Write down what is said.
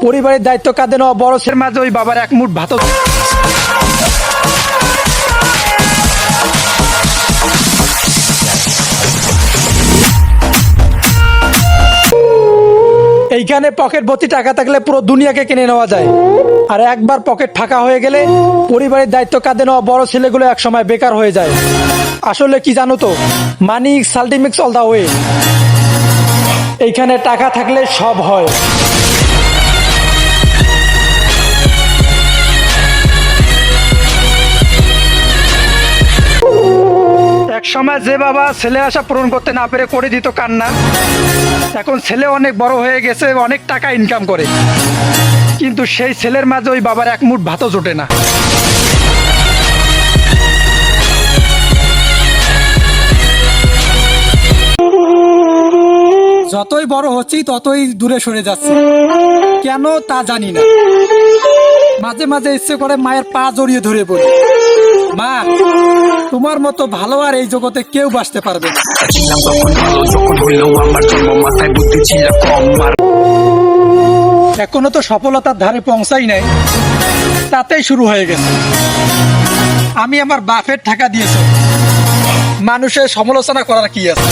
পরিবারের দায়িত্ব কাঁধে নেওয়া বড় ছেলের মাঝে ওই বাবার এক মুঠ ভাত। এইখানে পকেট ভর্তি টাকা থাকলে পুরো দুনিয়াকে কিনে নেওয়া যায়, আর একবার পকেট ফাঁকা হয়ে গেলে পরিবারের দায়িত্ব কাঁধে নেওয়া বড় ছেলেগুলো একসময় বেকার হয়ে যায়। আসলে কি জানো তো, মানি আল্টিমেটস অল দা ওয়ে। এইখানে টাকা থাকলে সব হয়। এক সময় যে বাবা ছেলে আশা পূরণ করতে না পেরে করে দিত কান্না, এখন ছেলে অনেক বড় হয়ে গেছে, অনেক টাকা ইনকাম করে, কিন্তু সেই ছেলের মাঝে ওই বাবার এক মুঠ ভাতও জোটে না। যতই বড় হচ্ছি ততই দূরে সরে যাচ্ছে, কেন তা জানি না। মাঝে মাঝে ইচ্ছে করে মায়ের পা জড়িয়ে ধরে পড়ি, মা তোমার মতো ভালো আর এই জগতে কেউ বাঁচতে পারবে না। এখনো তো সফলতার ধারে পৌঁছাই নাই, তাতেই শুরু হয়ে গেছে। আমি আমার বাপের টাকা দিয়েছি, মানুষের সমালোচনা করার কি আছে?